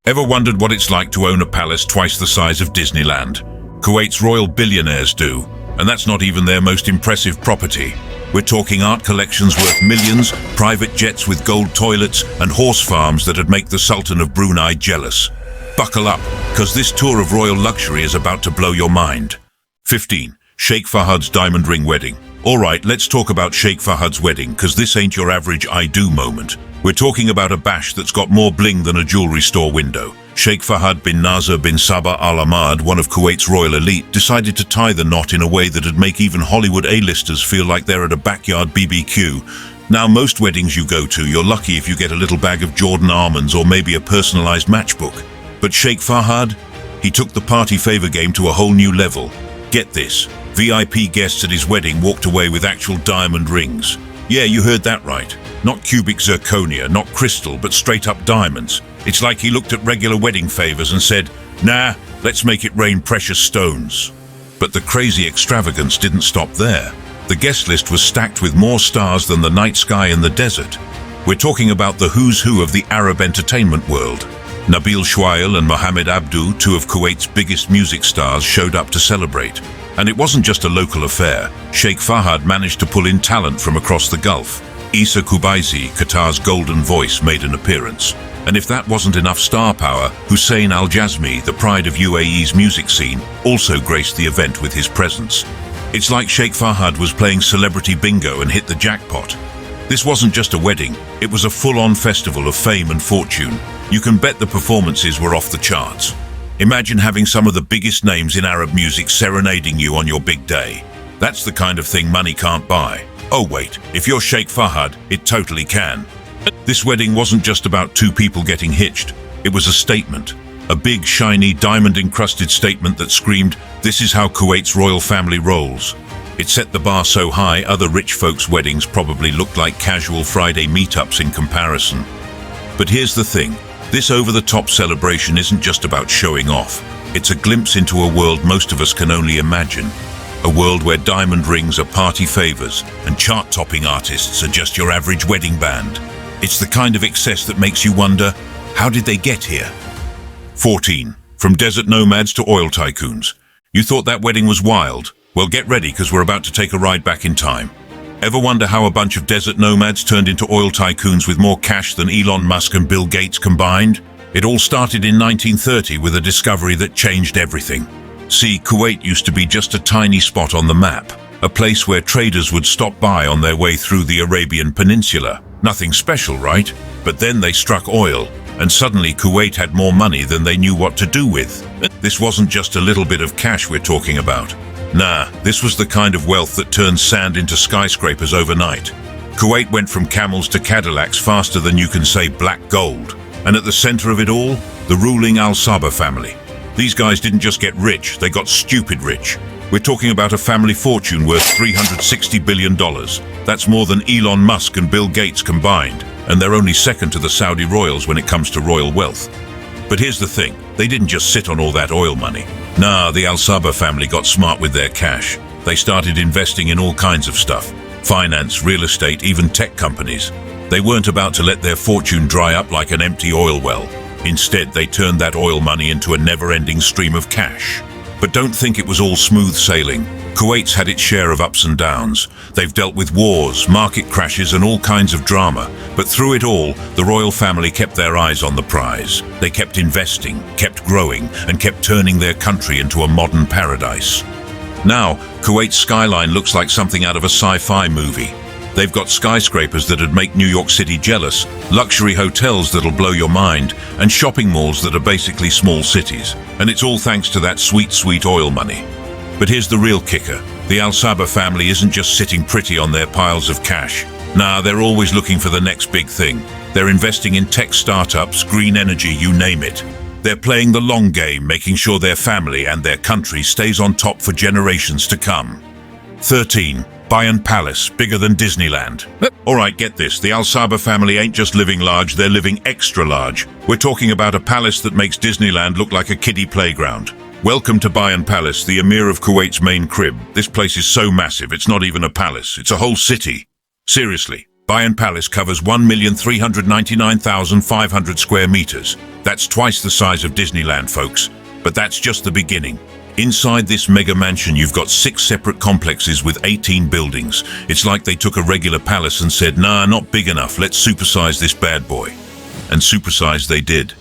Ever wondered what it's like to own a palace twice the size of Disneyland? Kuwait's royal billionaires do, and that's not even their most impressive property. We're talking art collections worth millions, private jets with gold toilets, and horse farms that'd make the Sultan of Brunei jealous. Buckle up, because this tour of royal luxury is about to blow your mind. 15. Sheikh Fahad's diamond ring wedding. Alright, let's talk about Sheikh Fahad's wedding, because this ain't your average I do moment. We're talking about a bash that's got more bling than a jewelry store window. Sheikh Fahad bin Nasser bin Sabah al-Ahmad, one of Kuwait's royal elite, decided to tie the knot in a way that'd make even Hollywood A-listers feel like they're at a backyard BBQ. Now, most weddings you go to, you're lucky if you get a little bag of Jordan almonds or maybe a personalized matchbook. But Sheikh Fahad, he took the party favor game to a whole new level. Get this, VIP guests at his wedding walked away with actual diamond rings. Yeah, you heard that right. Not cubic zirconia, not crystal, but straight up diamonds. It's like he looked at regular wedding favors and said, nah, let's make it rain precious stones. But the crazy extravagance didn't stop there. The guest list was stacked with more stars than the night sky in the desert. We're talking about the who's who of the Arab entertainment world. Nabil Shwail and Mohammed Abdu, two of Kuwait's biggest music stars, showed up to celebrate. And it wasn't just a local affair. Sheikh Fahad managed to pull in talent from across the Gulf. Issa Kubaisi, Qatar's golden voice, made an appearance. And if that wasn't enough star power, Hussein Al-Jazmi, the pride of UAE's music scene, also graced the event with his presence. It's like Sheikh Fahad was playing celebrity bingo and hit the jackpot. This wasn't just a wedding, it was a full-on festival of fame and fortune. You can bet the performances were off the charts. Imagine having some of the biggest names in Arab music serenading you on your big day. That's the kind of thing money can't buy. Oh wait, if you're Sheikh Fahad, it totally can. This wedding wasn't just about two people getting hitched. It was a statement. A big, shiny, diamond-encrusted statement that screamed, "This is how Kuwait's royal family rolls." It set the bar so high, other rich folks' weddings probably looked like casual Friday meetups in comparison. But here's the thing. This over-the-top celebration isn't just about showing off. It's a glimpse into a world most of us can only imagine. A world where diamond rings are party favors and chart-topping artists are just your average wedding band. It's the kind of excess that makes you wonder, how did they get here? 14. From desert nomads to oil tycoons. You thought that wedding was wild? Well, get ready, because we're about to take a ride back in time. Ever wonder how a bunch of desert nomads turned into oil tycoons with more cash than Elon Musk and Bill Gates combined? It all started in 1930 with a discovery that changed everything. See, Kuwait used to be just a tiny spot on the map, a place where traders would stop by on their way through the Arabian Peninsula. Nothing special, right? But then they struck oil, and suddenly Kuwait had more money than they knew what to do with. This wasn't just a little bit of cash we're talking about. Nah, this was the kind of wealth that turns sand into skyscrapers overnight. Kuwait went from camels to Cadillacs faster than you can say black gold. And at the center of it all, the ruling al-Sabah family. These guys didn't just get rich, they got stupid rich. We're talking about a family fortune worth $360 billion. That's more than Elon Musk and Bill Gates combined, and they're only second to the Saudi royals when it comes to royal wealth. But here's the thing, they didn't just sit on all that oil money. Nah, the al-Sabah family got smart with their cash. They started investing in all kinds of stuff. Finance, real estate, even tech companies. They weren't about to let their fortune dry up like an empty oil well. Instead, they turned that oil money into a never-ending stream of cash. But don't think it was all smooth sailing. Kuwait's had its share of ups and downs. They've dealt with wars, market crashes, and all kinds of drama. But through it all, the royal family kept their eyes on the prize. They kept investing, kept growing, and kept turning their country into a modern paradise. Now, Kuwait's skyline looks like something out of a sci-fi movie. They've got skyscrapers that'd make New York City jealous, luxury hotels that'll blow your mind, and shopping malls that are basically small cities. And it's all thanks to that sweet, sweet oil money. But here's the real kicker. The al-Sabah family isn't just sitting pretty on their piles of cash. Nah, they're always looking for the next big thing. They're investing in tech startups, green energy, you name it. They're playing the long game, making sure their family and their country stays on top for generations to come. 13. Bayan Palace, bigger than Disneyland. Alright, get this, the al-Sabah family ain't just living large, they're living extra large. We're talking about a palace that makes Disneyland look like a kiddie playground. Welcome to Bayan Palace, the Emir of Kuwait's main crib. This place is so massive, it's not even a palace, it's a whole city. Seriously, Bayan Palace covers 1,399,500 square meters. That's twice the size of Disneyland, folks. But that's just the beginning. Inside this mega mansion, you've got 6 separate complexes with 18 buildings. It's like they took a regular palace and said, nah, not big enough, let's supersize this bad boy. And supersize they did.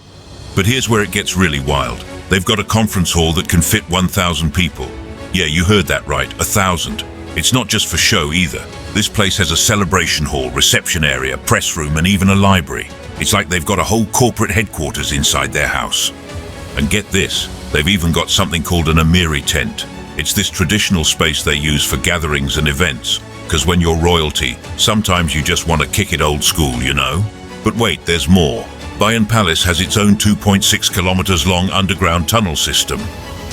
But here's where it gets really wild. They've got a conference hall that can fit 1,000 people. Yeah, you heard that right, 1,000. It's not just for show either. This place has a celebration hall, reception area, press room, and even a library. It's like they've got a whole corporate headquarters inside their house. And get this, they've even got something called an Amiri tent. It's this traditional space they use for gatherings and events. Because when you're royalty, sometimes you just want to kick it old school, you know? But wait, there's more. Bayan Palace has its own 2.6 kilometers long underground tunnel system.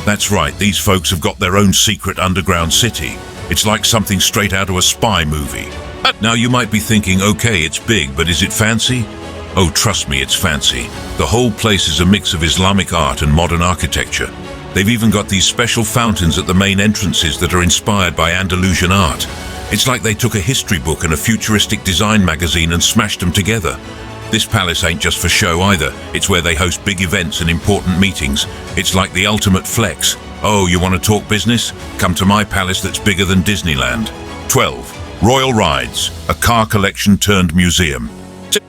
That's right, these folks have got their own secret underground city. It's like something straight out of a spy movie. Now you might be thinking, okay, it's big, but is it fancy? Oh, trust me, it's fancy. The whole place is a mix of Islamic art and modern architecture. They've even got these special fountains at the main entrances that are inspired by Andalusian art. It's like they took a history book and a futuristic design magazine and smashed them together. This palace ain't just for show either. It's where they host big events and important meetings. It's like the ultimate flex. Oh, you want to talk business? Come to my palace that's bigger than Disneyland. 12. Royal Rides, a car collection turned museum.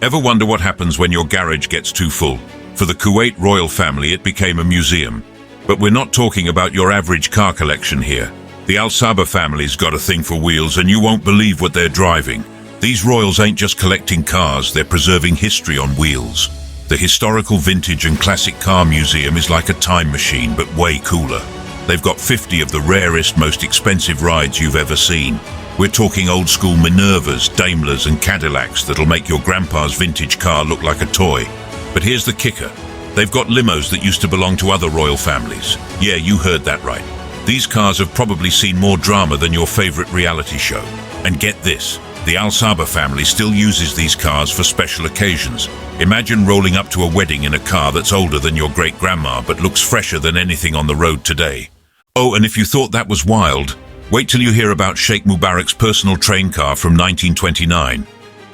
Ever wonder what happens when your garage gets too full? For the Kuwait royal family, it became a museum. But we're not talking about your average car collection here. The al-Sabah family's got a thing for wheels, and you won't believe what they're driving. These royals ain't just collecting cars, they're preserving history on wheels. The historical vintage and classic car museum is like a time machine, but way cooler. They've got 50 of the rarest, most expensive rides you've ever seen. We're talking old-school Minervas, Daimlers and Cadillacs that'll make your grandpa's vintage car look like a toy. But here's the kicker. They've got limos that used to belong to other royal families. Yeah, you heard that right. These cars have probably seen more drama than your favorite reality show. And get this, the al-Sabah family still uses these cars for special occasions. Imagine rolling up to a wedding in a car that's older than your great-grandma but looks fresher than anything on the road today. Oh, and if you thought that was wild, wait till you hear about Sheikh Mubarak's personal train car from 1929.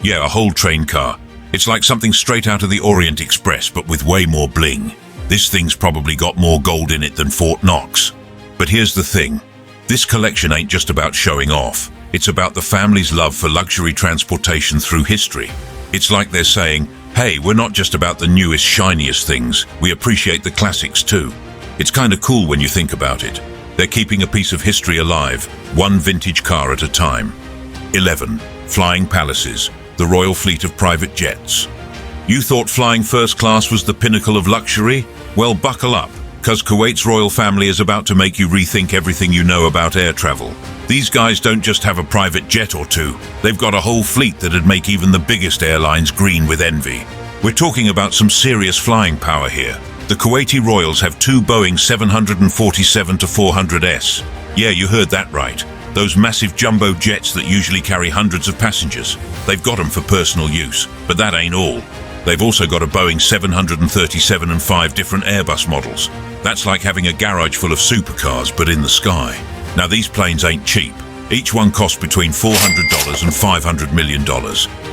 Yeah, a whole train car. It's like something straight out of the Orient Express, but with way more bling. This thing's probably got more gold in it than Fort Knox. But here's the thing. This collection ain't just about showing off. It's about the family's love for luxury transportation through history. It's like they're saying, hey, we're not just about the newest, shiniest things. We appreciate the classics too. It's kind of cool when you think about it. They're keeping a piece of history alive, one vintage car at a time. 11. Flying palaces, the royal fleet of private jets. You thought flying first class was the pinnacle of luxury? Well, buckle up, because Kuwait's royal family is about to make you rethink everything you know about air travel. These guys don't just have a private jet or two. They've got a whole fleet that'd make even the biggest airlines green with envy. We're talking about some serious flying power here. The Kuwaiti royals have 2 Boeing 747-400s. Yeah, you heard that right. Those massive jumbo jets that usually carry hundreds of passengers. They've got them for personal use, but that ain't all. They've also got a Boeing 737 and 5 different Airbus models. That's like having a garage full of supercars, but in the sky. Now these planes ain't cheap. Each one costs between $400 and $500 million.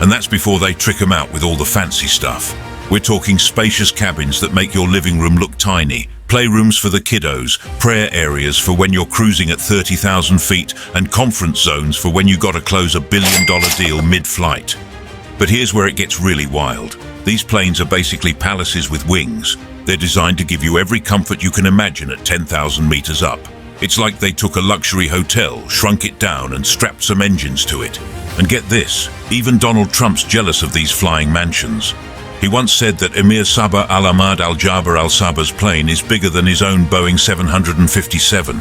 And that's before they trick them out with all the fancy stuff. We're talking spacious cabins that make your living room look tiny, playrooms for the kiddos, prayer areas for when you're cruising at 30,000 feet, and conference zones for when you gotta close $1 billion deal mid-flight. But here's where it gets really wild. These planes are basically palaces with wings. They're designed to give you every comfort you can imagine at 10,000 meters up. It's like they took a luxury hotel, shrunk it down, and strapped some engines to it. And get this, even Donald Trump's jealous of these flying mansions. He once said that Emir Sabah al-Ahmad al-Jaber al-Sabah's plane is bigger than his own Boeing 757.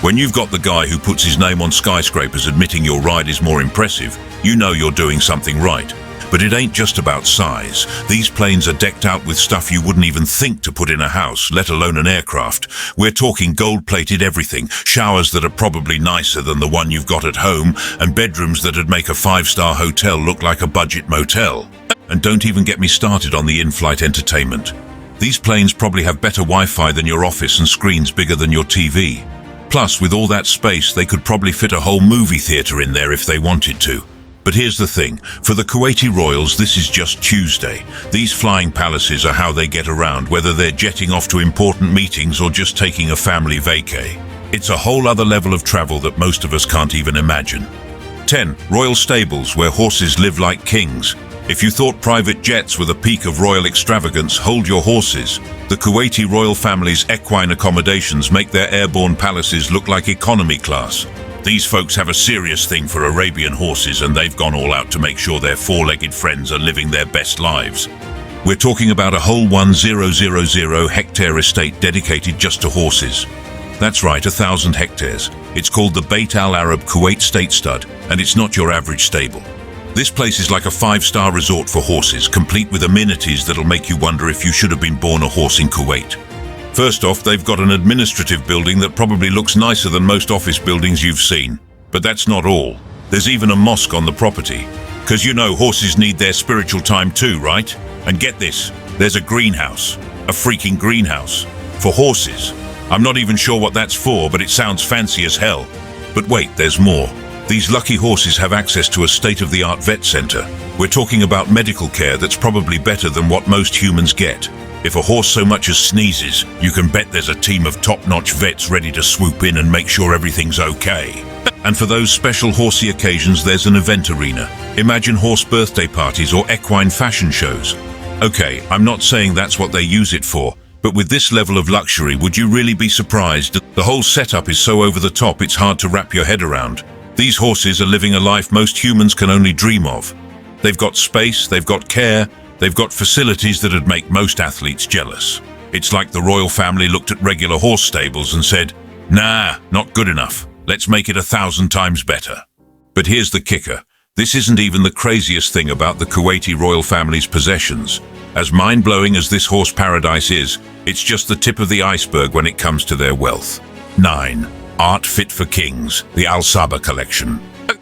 When you've got the guy who puts his name on skyscrapers admitting your ride is more impressive, you know you're doing something right. But it ain't just about size. These planes are decked out with stuff you wouldn't even think to put in a house, let alone an aircraft. We're talking gold-plated everything, showers that are probably nicer than the one you've got at home, and bedrooms that'd make a 5-star hotel look like a budget motel. And don't even get me started on the in-flight entertainment. These planes probably have better Wi-Fi than your office and screens bigger than your TV. Plus, with all that space, they could probably fit a whole movie theater in there if they wanted to. But here's the thing, for the Kuwaiti royals this is just Tuesday. These flying palaces are how they get around, whether they're jetting off to important meetings or just taking a family vacay. It's a whole other level of travel that most of us can't even imagine. 10. Royal stables, where horses live like kings. If you thought private jets were the peak of royal extravagance, hold your horses. The Kuwaiti royal family's equine accommodations make their airborne palaces look like economy class. These folks have a serious thing for Arabian horses, and they've gone all out to make sure their four-legged friends are living their best lives. We're talking about a whole 1,000-hectare estate dedicated just to horses. That's right, 1,000 hectares. It's called the Beit Al-Arab Kuwait State Stud, and it's not your average stable. This place is like a 5-star resort for horses, complete with amenities that'll make you wonder if you should have been born a horse in Kuwait. First off, they've got an administrative building that probably looks nicer than most office buildings you've seen. But that's not all. There's even a mosque on the property. 'Cause you know horses need their spiritual time too, right? And get this, there's a greenhouse. A freaking greenhouse. For horses. I'm not even sure what that's for, but it sounds fancy as hell. But wait, there's more. These lucky horses have access to a state-of-the-art vet center. We're talking about medical care that's probably better than what most humans get. If a horse so much as sneezes, you can bet there's a team of top-notch vets ready to swoop in and make sure everything's okay. And for those special horsey occasions, there's an event arena. Imagine horse birthday parties or equine fashion shows. Okay, I'm not saying that's what they use it for, but with this level of luxury, would you really be surprised? The whole setup is so over the top it's hard to wrap your head around. These horses are living a life most humans can only dream of. They've got space, they've got care, they've got facilities that'd make most athletes jealous. It's like the royal family looked at regular horse stables and said, nah, not good enough. Let's make it 1,000 times better. But here's the kicker. This isn't even the craziest thing about the Kuwaiti royal family's possessions. As mind-blowing as this horse paradise is, it's just the tip of the iceberg when it comes to their wealth. 9. Art fit for kings, the Al-Saba collection.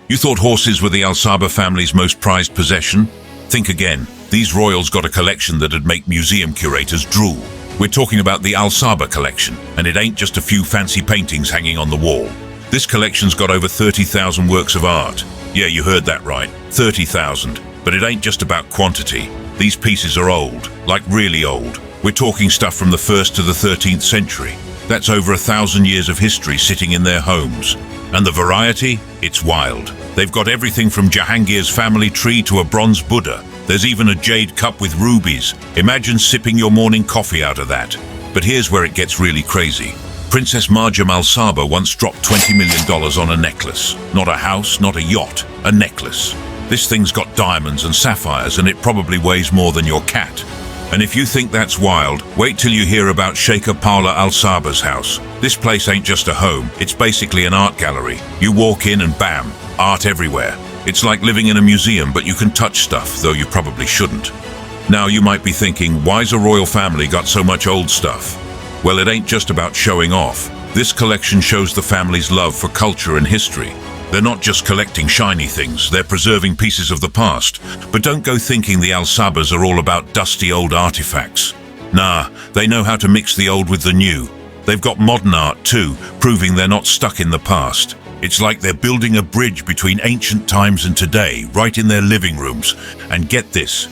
You thought horses were the Al-Saba family's most prized possession? Think again. These royals got a collection that'd make museum curators drool. We're talking about the Al-Saba collection, and it ain't just a few fancy paintings hanging on the wall. This collection's got over 30,000 works of art. Yeah, you heard that right, 30,000. But it ain't just about quantity. These pieces are old, like really old. We're talking stuff from the 1st to the 13th century. That's over 1,000 years of history sitting in their homes. And the variety? It's wild. They've got everything from Jahangir's family tree to a bronze Buddha. There's even a jade cup with rubies. Imagine sipping your morning coffee out of that. But here's where it gets really crazy. Princess Marjam Al-Saba once dropped $20 million on a necklace. Not a house, not a yacht, a necklace. This thing's got diamonds and sapphires, and it probably weighs more than your cat. And if you think that's wild, wait till you hear about Sheikh Paula Al-Saba's house. This place ain't just a home, it's basically an art gallery. You walk in and bam, art everywhere. It's like living in a museum, but you can touch stuff, though you probably shouldn't. Now you might be thinking, why's a royal family got so much old stuff? Well, it ain't just about showing off. This collection shows the family's love for culture and history. They're not just collecting shiny things, they're preserving pieces of the past. But don't go thinking the Al-Sabas are all about dusty old artifacts. Nah, they know how to mix the old with the new. They've got modern art too, proving they're not stuck in the past. It's like they're building a bridge between ancient times and today, right in their living rooms. And get this,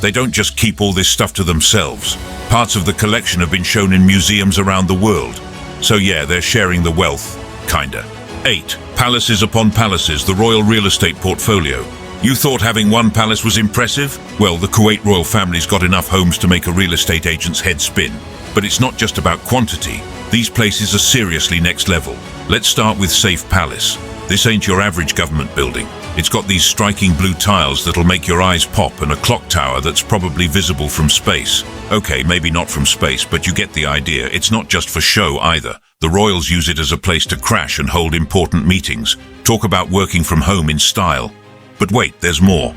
they don't just keep all this stuff to themselves. Parts of the collection have been shown in museums around the world. So yeah, they're sharing the wealth, kinda. 8. Palaces upon palaces, the royal real estate portfolio. You thought having one palace was impressive? Well, the Kuwait royal family's got enough homes to make a real estate agent's head spin. But it's not just about quantity. These places are seriously next level. Let's start with Safe Palace. This ain't your average government building. It's got these striking blue tiles that'll make your eyes pop and a clock tower that's probably visible from space. Okay, maybe not from space, but you get the idea. It's not just for show either. The royals use it as a place to crash and hold important meetings. Talk about working from home in style. But wait, there's more.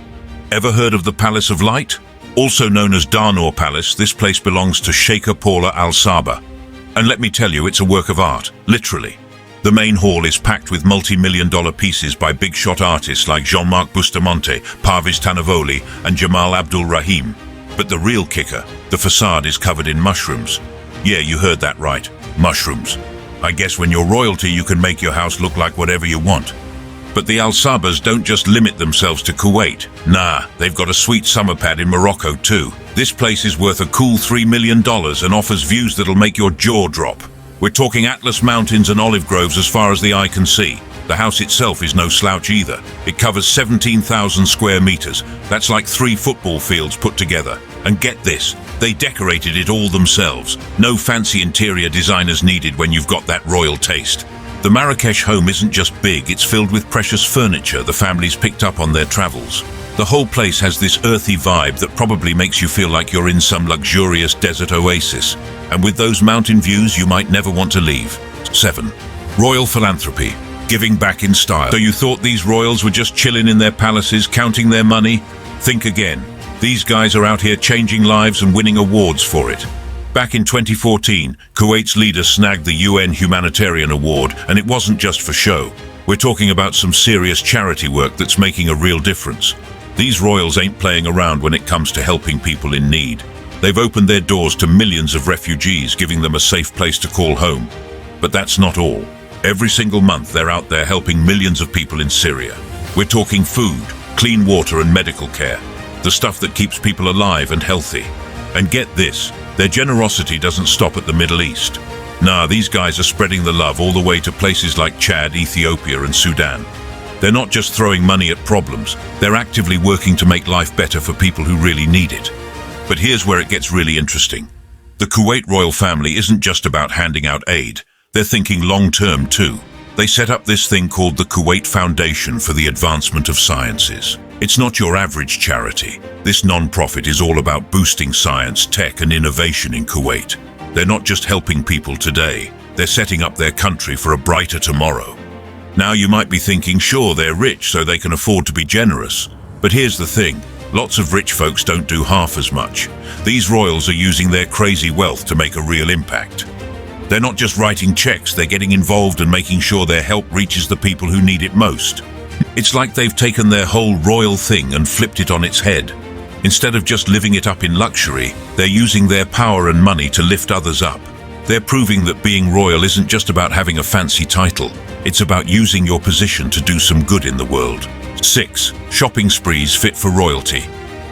Ever heard of the Palace of Light? Also known as Darnur Palace, this place belongs to Sheikh Paula Al-Saba. And let me tell you, it's a work of art, literally. The main hall is packed with multi-million-dollar pieces by big-shot artists like Jean-Marc Bustamante, Parviz Tanavoli, and Jamal Abdul Rahim. But the real kicker, the facade is covered in mushrooms. Yeah, you heard that right, mushrooms. I guess when you're royalty, you can make your house look like whatever you want. But the Al-Sabahs don't just limit themselves to Kuwait. Nah, they've got a sweet summer pad in Morocco too. This place is worth a cool $3 million and offers views that'll make your jaw drop. We're talking Atlas Mountains and olive groves as far as the eye can see. The house itself is no slouch either. It covers 17,000 square meters. That's like 3 football fields put together. And get this, they decorated it all themselves. No fancy interior designers needed when you've got that royal taste. The Marrakesh home isn't just big, it's filled with precious furniture the families picked up on their travels. The whole place has this earthy vibe that probably makes you feel like you're in some luxurious desert oasis. And with those mountain views, you might never want to leave. 7. Royal Philanthropy. Giving back in style. So you thought these royals were just chilling in their palaces, counting their money? Think again. These guys are out here changing lives and winning awards for it. Back in 2014, Kuwait's leader snagged the UN Humanitarian Award, and it wasn't just for show. We're talking about some serious charity work that's making a real difference. These royals ain't playing around when it comes to helping people in need. They've opened their doors to millions of refugees, giving them a safe place to call home. But that's not all. Every single month they're out there helping millions of people in Syria. We're talking food, clean water and medical care. The stuff that keeps people alive and healthy. And get this, their generosity doesn't stop at the Middle East. Nah, these guys are spreading the love all the way to places like Chad, Ethiopia and Sudan. They're not just throwing money at problems, they're actively working to make life better for people who really need it. But here's where it gets really interesting. The Kuwait royal family isn't just about handing out aid, they're thinking long-term too. They set up this thing called the Kuwait Foundation for the Advancement of Sciences. It's not your average charity. This non-profit is all about boosting science, tech and innovation in Kuwait. They're not just helping people today, they're setting up their country for a brighter tomorrow. Now you might be thinking, sure, they're rich so they can afford to be generous. But here's the thing, lots of rich folks don't do half as much. These royals are using their crazy wealth to make a real impact. They're not just writing checks, they're getting involved and making sure their help reaches the people who need it most. It's like they've taken their whole royal thing and flipped it on its head. Instead of just living it up in luxury, they're using their power and money to lift others up. They're proving that being royal isn't just about having a fancy title. It's about using your position to do some good in the world. 6. Shopping sprees fit for royalty.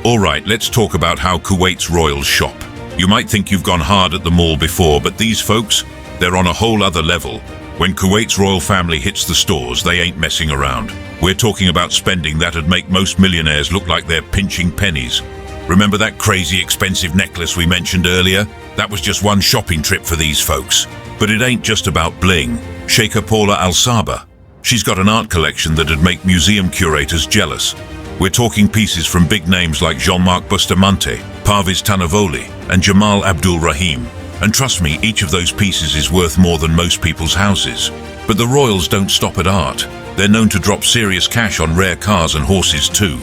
Alright, let's talk about how Kuwait's royals shop. You might think you've gone hard at the mall before, but these folks, they're on a whole other level. When Kuwait's royal family hits the stores, they ain't messing around. We're talking about spending that'd make most millionaires look like they're pinching pennies. Remember that crazy expensive necklace we mentioned earlier? That was just one shopping trip for these folks. But it ain't just about bling. Sheikh Paula Al-Sabah. She's got an art collection that'd make museum curators jealous. We're talking pieces from big names like Jean-Marc Bustamante, Parviz Tanavoli, and Jamal Abdul Rahim. And trust me, each of those pieces is worth more than most people's houses. But the royals don't stop at art. They're known to drop serious cash on rare cars and horses too.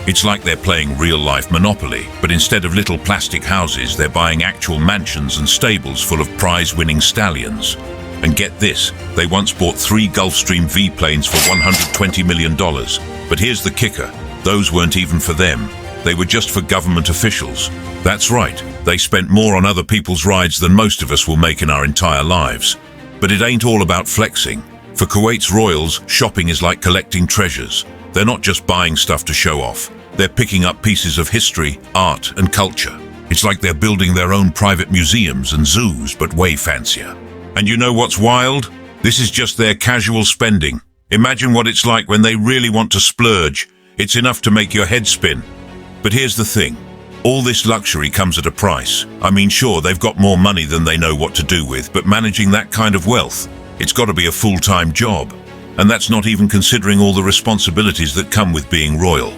It's like they're playing real-life Monopoly, but instead of little plastic houses, they're buying actual mansions and stables full of prize-winning stallions. And get this, they once bought 3 Gulfstream V planes for $120 million. But here's the kicker, those weren't even for them. They were just for government officials. That's right, they spent more on other people's rides than most of us will make in our entire lives. But it ain't all about flexing. For Kuwait's royals, shopping is like collecting treasures. They're not just buying stuff to show off. They're picking up pieces of history, art, and culture. It's like they're building their own private museums and zoos, but way fancier. And you know what's wild? This is just their casual spending. Imagine what it's like when they really want to splurge. It's enough to make your head spin. But here's the thing. All this luxury comes at a price. I mean, sure, they've got more money than they know what to do with, but managing that kind of wealth, it's got to be a full-time job. And that's not even considering all the responsibilities that come with being royal.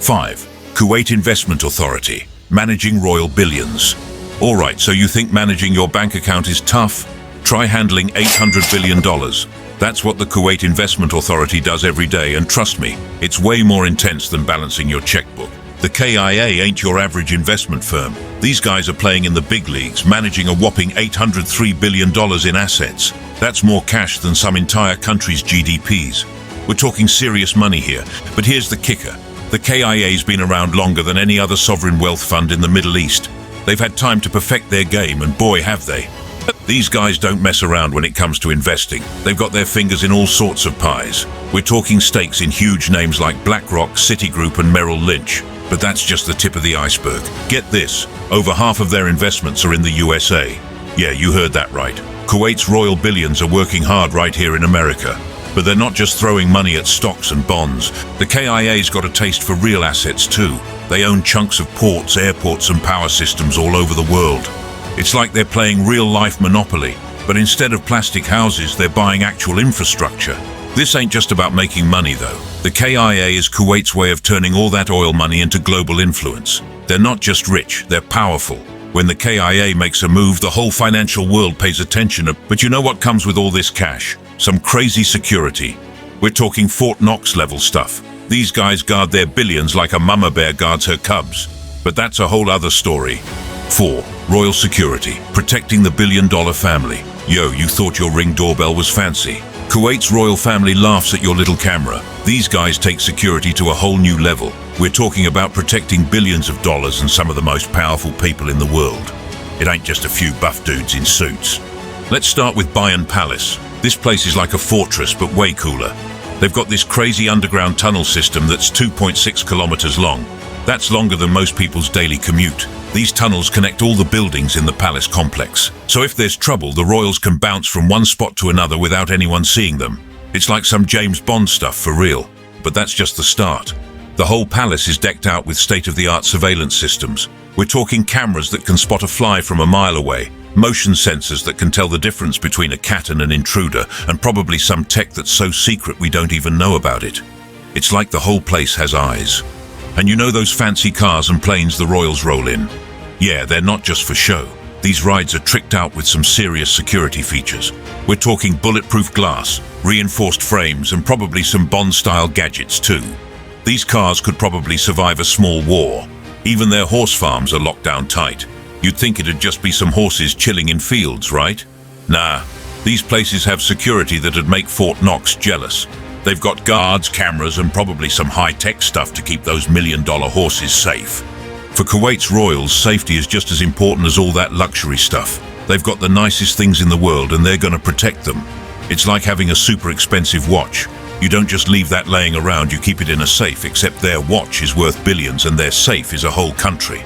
5. Kuwait Investment Authority. Managing royal billions. Alright, so you think managing your bank account is tough? Try handling $800 billion. That's what the Kuwait Investment Authority does every day, and trust me, it's way more intense than balancing your checkbook. The KIA ain't your average investment firm. These guys are playing in the big leagues, managing a whopping $803 billion in assets. That's more cash than some entire country's GDPs. We're talking serious money here, but here's the kicker. The KIA's been around longer than any other sovereign wealth fund in the Middle East. They've had time to perfect their game, and boy have they. These guys don't mess around when it comes to investing. They've got their fingers in all sorts of pies. We're talking stakes in huge names like BlackRock, Citigroup and Merrill Lynch. But that's just the tip of the iceberg. Get this, over half of their investments are in the USA. Yeah, you heard that right. Kuwait's royal billions are working hard right here in America. But they're not just throwing money at stocks and bonds. The KIA's got a taste for real assets too. They own chunks of ports, airports and power systems all over the world. It's like they're playing real-life Monopoly, but instead of plastic houses, they're buying actual infrastructure. This ain't just about making money though. The KIA is Kuwait's way of turning all that oil money into global influence. They're not just rich, they're powerful. When the KIA makes a move, the whole financial world pays attention. But you know what comes with all this cash? Some crazy security. We're talking Fort Knox level stuff. These guys guard their billions like a mama bear guards her cubs. But that's a whole other story. 4. Royal security, protecting the billion-dollar family. Yo, you thought your Ring doorbell was fancy. Kuwait's royal family laughs at your little camera. These guys take security to a whole new level. We're talking about protecting billions of dollars and some of the most powerful people in the world. It ain't just a few buff dudes in suits. Let's start with Bayan Palace. This place is like a fortress, but way cooler. They've got this crazy underground tunnel system that's 2.6 kilometers long. That's longer than most people's daily commute. These tunnels connect all the buildings in the palace complex. So if there's trouble, the royals can bounce from one spot to another without anyone seeing them. It's like some James Bond stuff for real. But that's just the start. The whole palace is decked out with state-of-the-art surveillance systems. We're talking cameras that can spot a fly from a mile away, motion sensors that can tell the difference between a cat and an intruder, and probably some tech that's so secret we don't even know about it. It's like the whole place has eyes. And you know those fancy cars and planes the royals roll in? Yeah, they're not just for show. These rides are tricked out with some serious security features. We're talking bulletproof glass, reinforced frames, and probably some Bond-style gadgets too. These cars could probably survive a small war. Even their horse farms are locked down tight. You'd think it'd just be some horses chilling in fields, right? Nah, these places have security that'd make Fort Knox jealous. They've got guards, cameras, and probably some high-tech stuff to keep those million-dollar horses safe. For Kuwait's royals, safety is just as important as all that luxury stuff. They've got the nicest things in the world and they're gonna protect them. It's like having a super expensive watch. You don't just leave that laying around, you keep it in a safe, except their watch is worth billions and their safe is a whole country.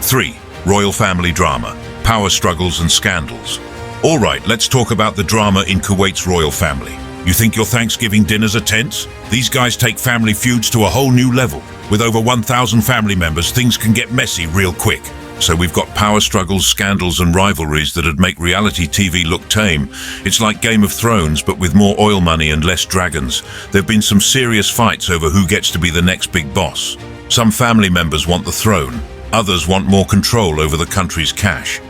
3. Royal family drama, power struggles and scandals. All right, let's talk about the drama in Kuwait's royal family. You think your Thanksgiving dinners are tense? These guys take family feuds to a whole new level. With over 1,000 family members, things can get messy real quick. So we've got power struggles, scandals and rivalries that'd make reality TV look tame. It's like Game of Thrones, but with more oil money and less dragons. There've been some serious fights over who gets to be the next big boss. Some family members want the throne. Others want more control over the country's cash.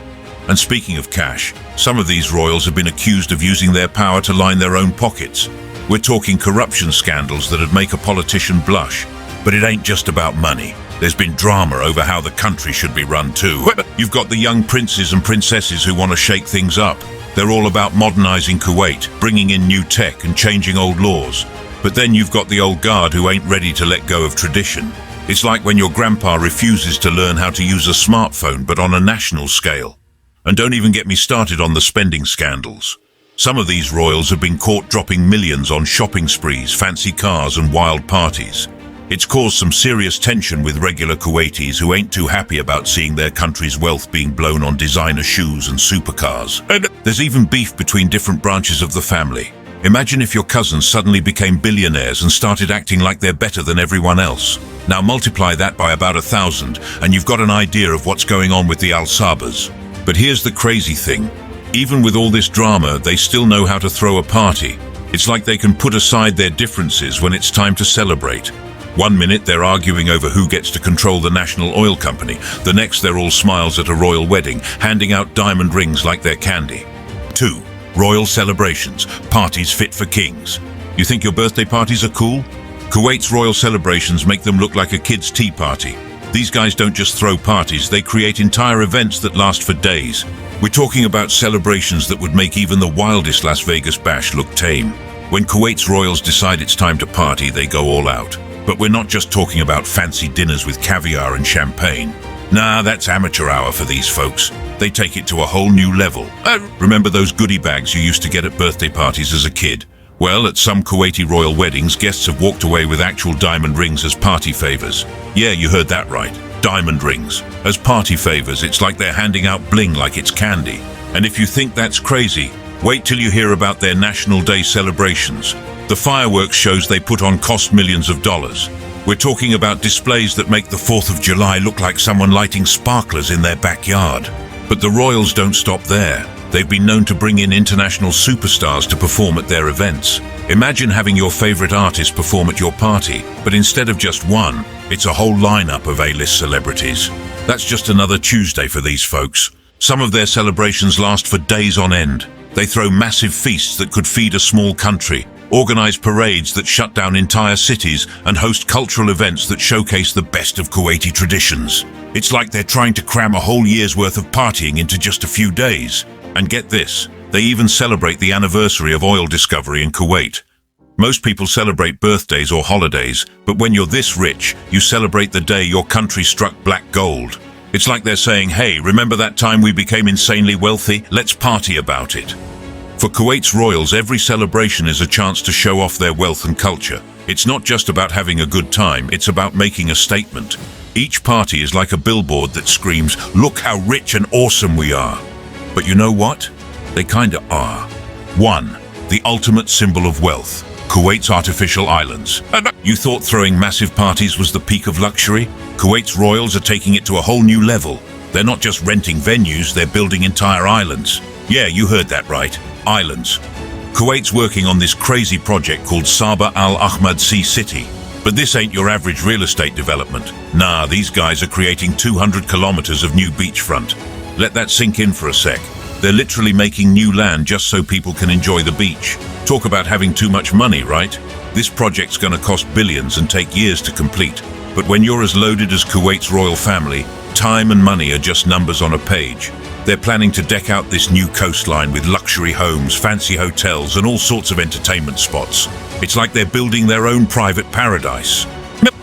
And speaking of cash, some of these royals have been accused of using their power to line their own pockets. We're talking corruption scandals that'd make a politician blush. But it ain't just about money. There's been drama over how the country should be run too. You've got the young princes and princesses who want to shake things up. They're all about modernizing Kuwait, bringing in new tech and changing old laws. But then you've got the old guard who ain't ready to let go of tradition. It's like when your grandpa refuses to learn how to use a smartphone, but on a national scale. And don't even get me started on the spending scandals. Some of these royals have been caught dropping millions on shopping sprees, fancy cars and wild parties. It's caused some serious tension with regular Kuwaitis who ain't too happy about seeing their country's wealth being blown on designer shoes and supercars. And there's even beef between different branches of the family. Imagine if your cousins suddenly became billionaires and started acting like they're better than everyone else. Now multiply that by about 1,000 and you've got an idea of what's going on with the al-Sabas. But here's the crazy thing. Even with all this drama, they still know how to throw a party. It's like they can put aside their differences when it's time to celebrate. One minute they're arguing over who gets to control the national oil company. The next they're all smiles at a royal wedding, handing out diamond rings like they're candy. 2. Royal celebrations, parties fit for kings. You think your birthday parties are cool? Kuwait's royal celebrations make them look like a kid's tea party. These guys don't just throw parties, they create entire events that last for days. We're talking about celebrations that would make even the wildest Las Vegas bash look tame. When Kuwait's royals decide it's time to party, they go all out. But we're not just talking about fancy dinners with caviar and champagne. Nah, that's amateur hour for these folks. They take it to a whole new level. Remember those goodie bags you used to get at birthday parties as a kid? Well, at some Kuwaiti royal weddings, guests have walked away with actual diamond rings as party favors. Yeah, you heard that right. Diamond rings. As party favors, it's like they're handing out bling like it's candy. And if you think that's crazy, wait till you hear about their National Day celebrations. The fireworks shows they put on cost millions of dollars. We're talking about displays that make the 4th of July look like someone lighting sparklers in their backyard. But the royals don't stop there. They've been known to bring in international superstars to perform at their events. Imagine having your favorite artist perform at your party, but instead of just one, it's a whole lineup of A-list celebrities. That's just another Tuesday for these folks. Some of their celebrations last for days on end. They throw massive feasts that could feed a small country, organize parades that shut down entire cities, and host cultural events that showcase the best of Kuwaiti traditions. It's like they're trying to cram a whole year's worth of partying into just a few days. And get this, they even celebrate the anniversary of oil discovery in Kuwait. Most people celebrate birthdays or holidays, but when you're this rich, you celebrate the day your country struck black gold. It's like they're saying, hey, remember that time we became insanely wealthy? Let's party about it. For Kuwait's royals, every celebration is a chance to show off their wealth and culture. It's not just about having a good time, it's about making a statement. Each party is like a billboard that screams, look how rich and awesome we are. But you know what? They kinda are. 1. The ultimate symbol of wealth. Kuwait's artificial islands. You thought throwing massive parties was the peak of luxury? Kuwait's royals are taking it to a whole new level. They're not just renting venues, they're building entire islands. Yeah, you heard that right. Islands. Kuwait's working on this crazy project called al-ahmad Sea City. But this ain't your average real estate development. Nah, these guys are creating 200 kilometers of new beachfront. Let that sink in for a sec. They're literally making new land just so people can enjoy the beach. Talk about having too much money, right? This project's gonna cost billions and take years to complete. But when you're as loaded as Kuwait's royal family, time and money are just numbers on a page. They're planning to deck out this new coastline with luxury homes, fancy hotels, and all sorts of entertainment spots. It's like they're building their own private paradise.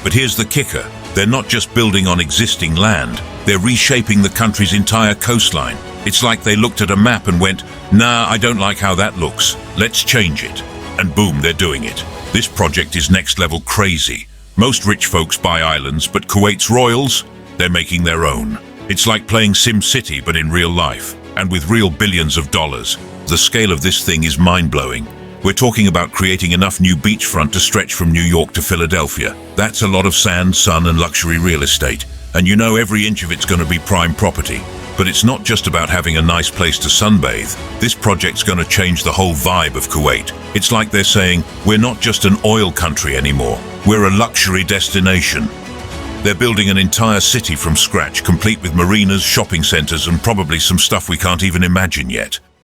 But here's the kicker. They're not just building on existing land. They're reshaping the country's entire coastline. It's like they looked at a map and went, nah, I don't like how that looks. Let's change it. And boom, they're doing it. This project is next level crazy. Most rich folks buy islands, but Kuwait's royals, they're making their own. It's like playing Sim City, but in real life, and with real billions of dollars. The scale of this thing is mind-blowing. We're talking about creating enough new beachfront to stretch from New York to Philadelphia. That's a lot of sand, sun, and luxury real estate. And you know every inch of it's going to be prime property. But it's not just about having a nice place to sunbathe. This project's going to change the whole vibe of Kuwait. It's like they're saying, we're not just an oil country anymore. We're a luxury destination. They're building an entire city from scratch, complete with marinas, shopping centers, and probably some stuff we can't even imagine yet.